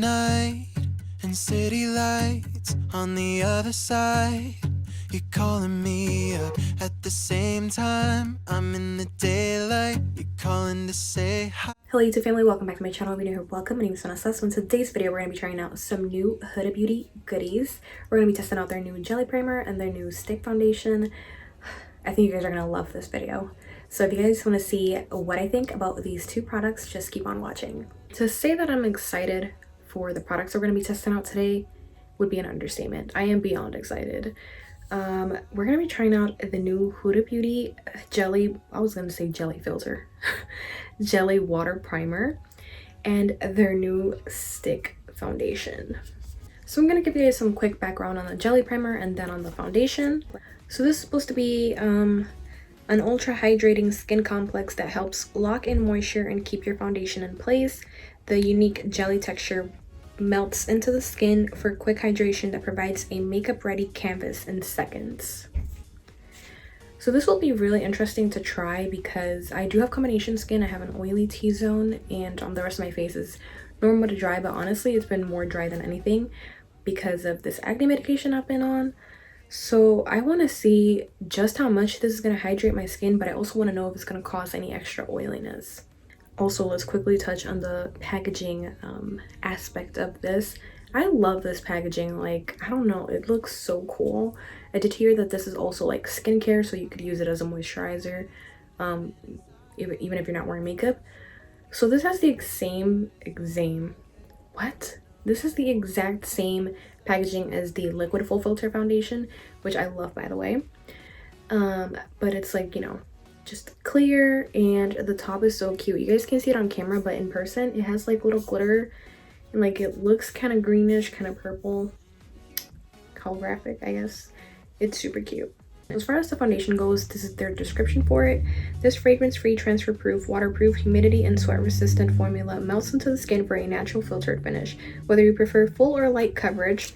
night and city lights on the other side. You're calling me up at the same time. I'm in the daylight. You're calling to say hi. Hello YouTube family, welcome back to my channel. If you're new here, welcome. My name is Vanessa. So in today's video, we're going to be trying out some new Huda Beauty goodies. We're going to be testing out their new jelly primer and their new stick foundation. I think you guys are going to love this video. So if you guys want to see what I think about these two products, just keep on watching. To say that I'm excited for the products we're going to be testing out today would be an understatement. I am beyond excited. We're going to be trying out the new Huda Beauty jelly, I was going to say jelly filter, jelly water primer, and their new stick foundation. So I'm going to give you guys some quick background on the jelly primer and then on the foundation. So this is supposed to be an ultra hydrating skin complex that helps lock in moisture and keep your foundation in place. The unique jelly texture melts into the skin for quick hydration that provides a makeup ready canvas in seconds. So this will be really interesting to try because I do have combination skin. I have an oily T-zone and the rest of my face is normal to dry, but honestly it's been more dry than anything because of this acne medication I've been on. So I want to see just how much this is going to hydrate my skin, but I also want to know if it's going to cause any extra oiliness. Also, let's quickly touch on the packaging aspect of this. I love this packaging. Like, I don't know, it looks so cool. I did hear that this is also like skincare, so you could use it as a moisturizer, even if you're not wearing makeup. So this has the This is the exact same packaging as the liquid full filter foundation, which I love, by the way. But it's like, you know, just clear, and the top is so cute. You guys can see it on camera, but in person it has like little glitter and like it looks kind of greenish, kind of purple, holographic, I guess. It's super cute. As far as the foundation goes, this is their description for it. This fragrance-free, transfer-proof, waterproof, humidity and sweat-resistant formula melts into the skin for a natural filtered finish. Whether you prefer full or light coverage,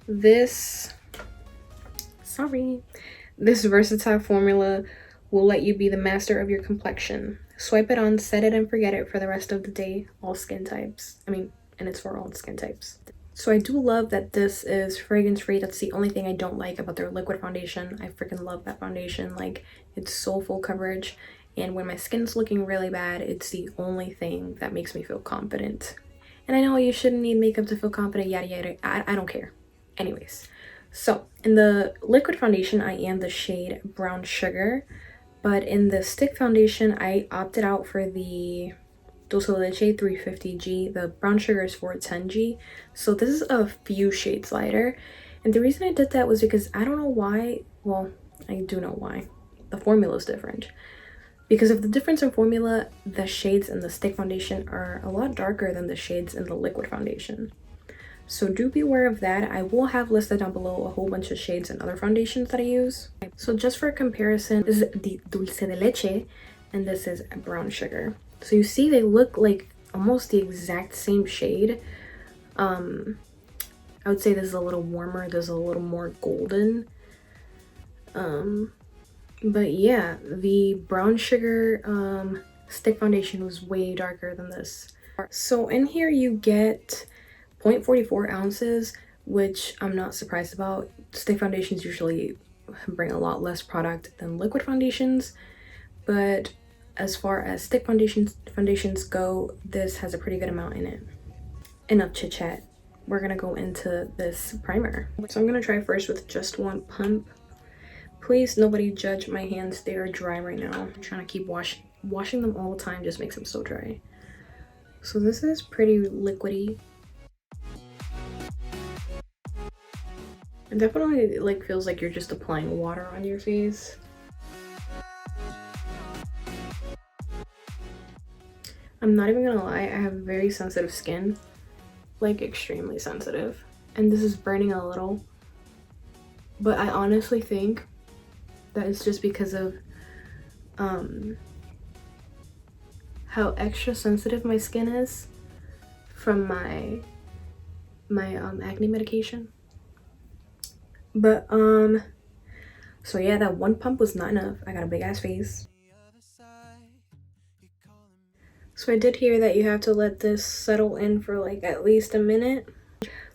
this versatile formula will let you be the master of your complexion. Swipe it on, set it and forget it for the rest of the day. All skin types. And it's for all skin types. So I do love that this is fragrance free. That's the only thing I don't like about their liquid foundation. I freaking love that foundation. Like, it's so full coverage. And when my skin's looking really bad, it's the only thing that makes me feel confident. And I know you shouldn't need makeup to feel confident, yada yada. I don't care. Anyways. So in the liquid foundation, I am the shade Brown Sugar. But in the stick foundation, I opted out for the Dulce Leche 350G. The Brown Sugar is 410G. So this is a few shades lighter. And the reason I did that was because I don't know why. Well, I do know why. The formula is different. Because of the difference in formula, the shades in the stick foundation are a lot darker than the shades in the liquid foundation. So do be aware of that. I will have listed down below a whole bunch of shades and other foundations that I use. So just for comparison, this is the Dulce de Leche and this is Brown Sugar. So you see they look like almost the exact same shade. I would say this is a little warmer, this is a little more golden. But yeah, the Brown Sugar stick foundation was way darker than this. So in here you get 0.44 ounces, which I'm not surprised about. Stick foundations usually bring a lot less product than liquid foundations, but as far as stick foundations go, this has a pretty good amount in it. Enough chit chat. We're gonna go into this primer. So I'm gonna try first with just one pump. Please nobody judge my hands, they are dry right now. I'm trying to keep washing them all the time just makes them so dry. So this is pretty liquidy. It definitely like feels like you're just applying water on your face. I'm not even gonna lie, I have very sensitive skin, like extremely sensitive, and this is burning a little, but I honestly think that it's just because of how extra sensitive my skin is from my acne medication. But so yeah, that one pump was not enough. I got a big ass face. So I did hear that you have to let this settle in for like at least a minute.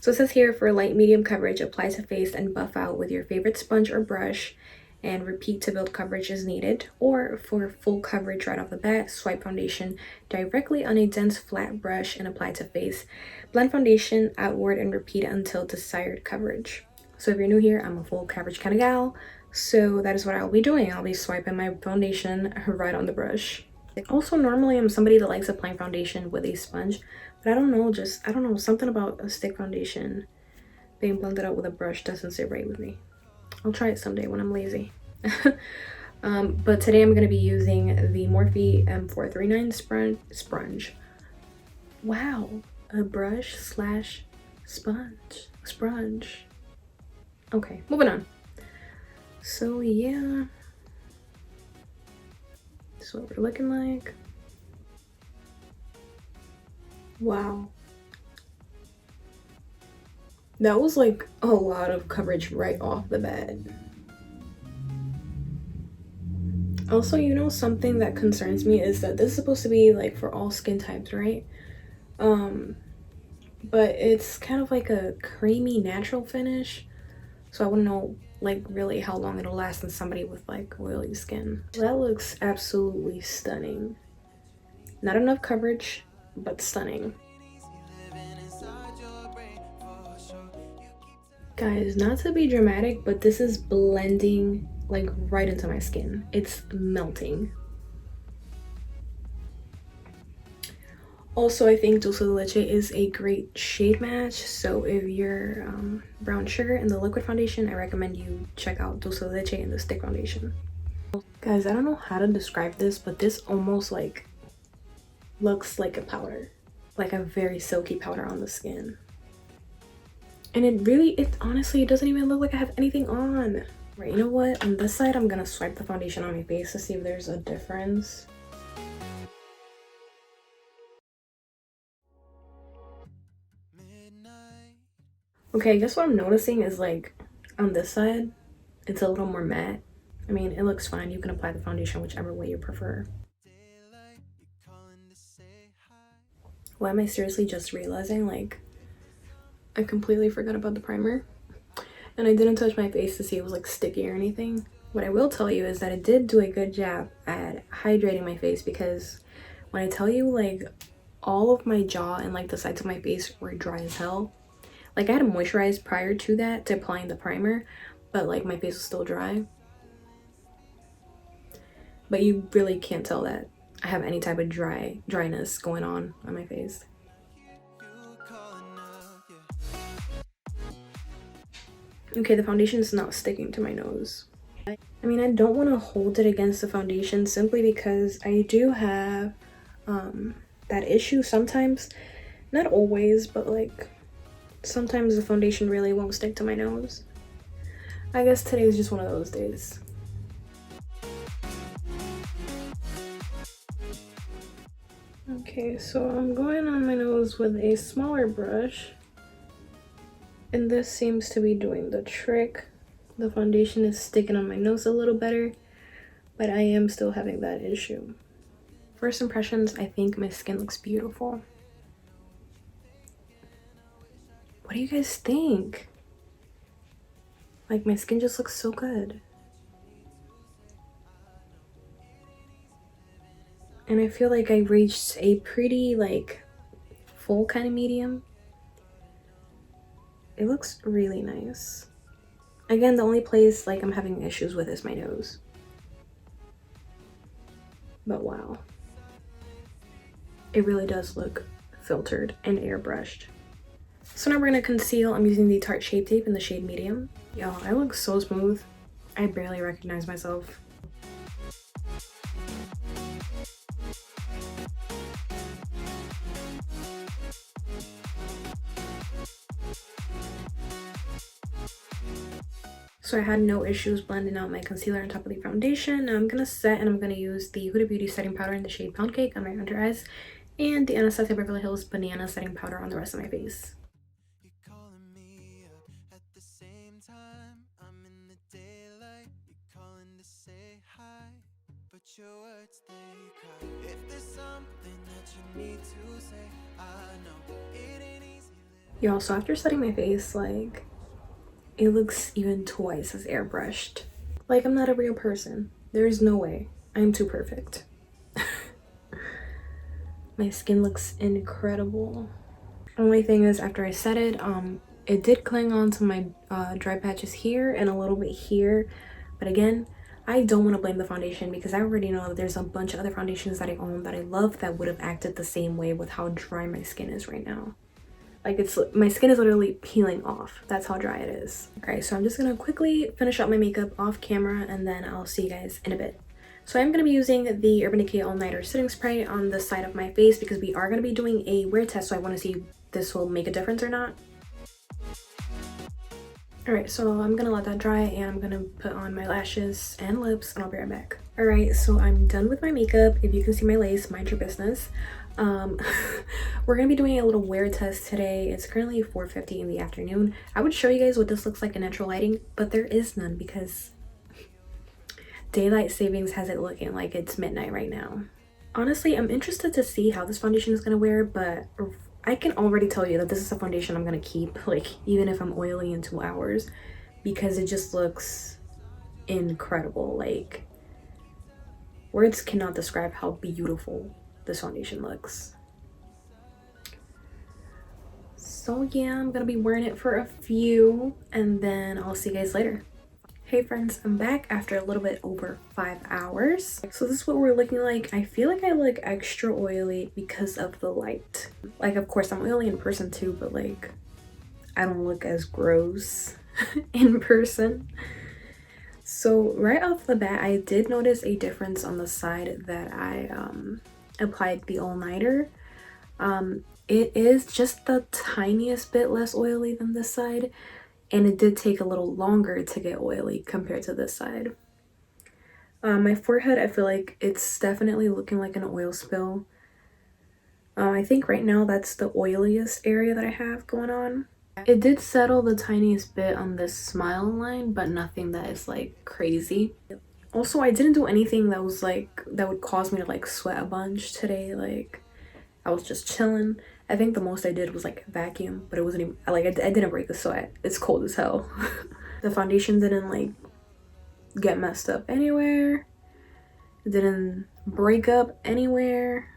So it says here, for light medium coverage, apply to face and buff out with your favorite sponge or brush and repeat to build coverage as needed. Or for full coverage right off the bat, swipe foundation directly on a dense flat brush and apply to face. Blend foundation outward and repeat until desired coverage. So if you're new here, I'm a full coverage kind of gal. So that is what I'll be doing. I'll be swiping my foundation right on the brush. Also, normally I'm somebody that likes applying foundation with a sponge, but I don't know, something about a stick foundation being blended out with a brush doesn't sit right with me. I'll try it someday when I'm lazy. But today I'm going to be using the Morphe M439 sponge. Wow, a brush slash sponge. Okay, moving on. So yeah, this is what we're looking like. Wow. That was like a lot of coverage right off the bat. Also, you know, something that concerns me is that this is supposed to be like for all skin types, right? But it's kind of like a creamy natural finish. So I wouldn't know like really how long it'll last in somebody with like oily skin. That looks absolutely stunning. Not enough coverage, but stunning. Guys, not to be dramatic, but this is blending like right into my skin. It's melting. Also, I think Dulce de Leche is a great shade match. So if you're brown sugar in the liquid foundation, I recommend you check out Dulce de Leche in the stick foundation. Guys, I don't know how to describe this, but this almost like looks like a powder, like a very silky powder on the skin. And it honestly, it doesn't even look like I have anything on. Right, you know what? On this side, I'm gonna swipe the foundation on my face to see if there's a difference. Okay, I guess what I'm noticing is like on this side, it's a little more matte. I mean, it looks fine. You can apply the foundation whichever way you prefer. Why am I seriously just realizing like I completely forgot about the primer and I didn't touch my face to see if it was like sticky or anything. What I will tell you is that it did do a good job at hydrating my face, because when I tell you like all of my jaw and like the sides of my face were dry as hell. Like I had to moisturize prior to that, to applying the primer, but like my face was still dry. But you really can't tell that I have any type of dryness going on my face. Okay, the foundation is not sticking to my nose. I mean, I don't want to hold it against the foundation simply because I do have that issue sometimes. Not always, but like sometimes the foundation really won't stick to my nose. I guess today is just one of those days. Okay, so I'm going on my nose with a smaller brush. And this seems to be doing the trick. The foundation is sticking on my nose a little better, but I am still having that issue. First impressions, I think my skin looks beautiful. What do you guys think? Like, my skin just looks so good. And I feel like I reached a pretty, like, full kind of medium. It looks really nice. Again, the only place, like, I'm having issues with is my nose. But wow. It really does look filtered and airbrushed. So now we're gonna conceal. I'm using the Tarte Shape Tape in the shade medium. Yo, I look so smooth. I barely recognize myself. So I had no issues blending out my concealer on top of the foundation. Now I'm gonna set, and I'm gonna use the Huda Beauty setting powder in the shade Pound Cake on my under eyes, and the Anastasia Beverly Hills Banana setting powder on the rest of my face. your words, they cry. If there's something that you need to say, I know it ain't easy. Y'all, so after setting my face, like, it looks even twice as airbrushed. Like, I'm not a real person. There's no way. I'm too perfect. My skin looks incredible. Only thing is, after I set it, it did cling on to my dry patches here and a little bit here. But again, I don't want to blame the foundation because I already know that there's a bunch of other foundations that I own that I love that would have acted the same way with how dry my skin is right now. Like, my skin is literally peeling off. That's how dry it is. Okay, so I'm just gonna quickly finish up my makeup off camera and then I'll see you guys in a bit. So I'm gonna be using the Urban Decay All Nighter Setting Spray on the side of my face because we are gonna be doing a wear test, so I want to see if this will make a difference or not. Alright, so I'm gonna let that dry and I'm gonna put on my lashes and lips and I'll be right back. Alright, so I'm done with my makeup. If you can see my lace, mind your business. We're gonna be doing a little wear test today. It's currently 4:50 in the afternoon. I would show you guys what this looks like in natural lighting, but there is none because daylight savings has it looking like it's midnight right now. Honestly, I'm interested to see how this foundation is gonna wear, but I can already tell you that this is a foundation I'm gonna keep, like, even if I'm oily in 2 hours, because it just looks incredible. Like, words cannot describe how beautiful this foundation looks. So yeah, I'm gonna be wearing it for a few and then I'll see you guys later. Hey friends, I'm back after a little bit over 5 hours. So this is what we're looking like. I feel like I look extra oily because of the light. Like, of course I'm oily in person too, but like, I don't look as gross in person. So right off the bat, I did notice a difference on the side that I applied the all-nighter. It is just the tiniest bit less oily than this side, and it did take a little longer to get oily compared to this side. My forehead, I feel like it's definitely looking like an oil spill. I think right now that's the oiliest area that I have going on. It did settle the tiniest bit on this smile line, but nothing that is like crazy. Also, I didn't do anything that was like, that would cause me to like sweat a bunch today. Like, I was just chilling. I think the most I did was like vacuum, but it wasn't even, like, I didn't break a sweat. It's cold as hell. The foundation didn't like get messed up anywhere. It didn't break up anywhere.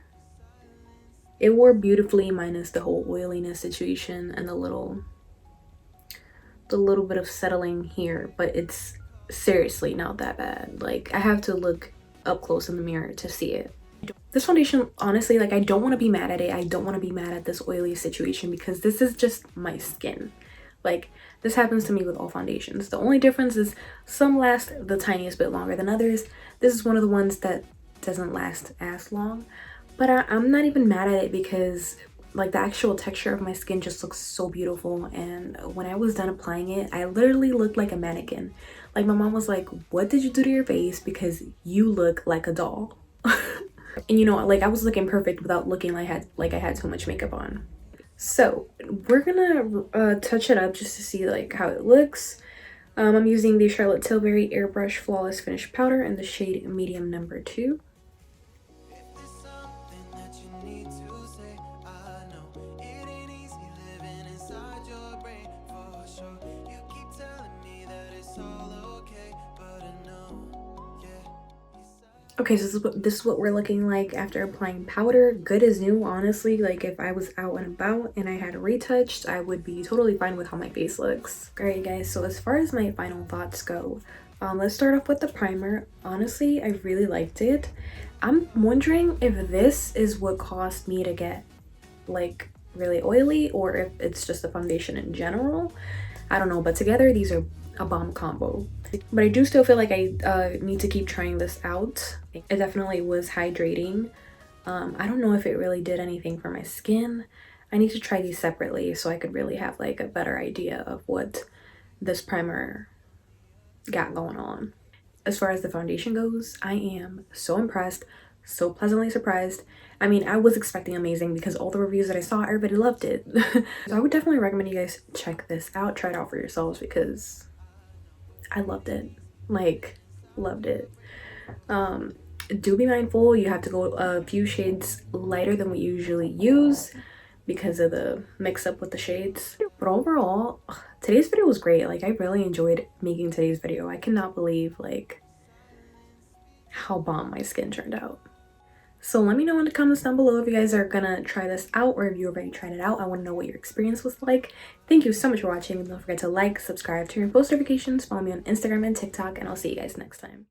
It wore beautifully minus the whole oiliness situation and the little bit of settling here, but it's seriously not that bad. Like, I have to look up close in the mirror to see it. This foundation, honestly, like, I don't want to be mad at it. I don't want to be mad at this oily situation because this is just my skin. Like, this happens to me with all foundations. The only difference is some last the tiniest bit longer than others. This is one of the ones that doesn't last as long, but I'm not even mad at it because like the actual texture of my skin just looks so beautiful. And when I was done applying it, I literally looked like a mannequin. Like, my mom was like, what did you do to your face? Because you look like a doll. And you know, like, I was looking perfect without looking like I had so much makeup on. So we're gonna touch it up just to see like how it looks. I'm using the Charlotte Tilbury Airbrush Flawless Finish Powder in the shade medium number 2. Okay, so this is what we're looking like after applying powder. Good as new, honestly. Like, if I was out and about and I had retouched, I would be totally fine with how my face looks. Alright guys, so as far as my final thoughts go, let's start off with the primer. Honestly, I really liked it. I'm wondering if this is what caused me to get like really oily or if it's just the foundation in general. I don't know, but together these are a bomb combo. But I do still feel like I need to keep trying this out. It definitely was hydrating. I don't know if it really did anything for my skin. I need to try these separately so I could really have like a better idea of what this primer got going on. As far as the foundation goes, I am so impressed, so pleasantly surprised. I mean, I was expecting amazing because all the reviews that I saw, everybody loved it. So I would definitely recommend you guys check this out, try it out for yourselves because I loved it. Like, loved it. do be mindful, you have to go a few shades lighter than we usually use because of the mix up with the shades. But overall, today's video was great. Like, I really enjoyed making today's video. I cannot believe like how bomb my skin turned out. So let me know in the comments down below if you guys are gonna try this out or if you already tried it out. I want to know what your experience was like. Thank you so much for watching. Don't forget to like, subscribe, turn on post notifications, follow me on Instagram and TikTok, and I'll see you guys next time.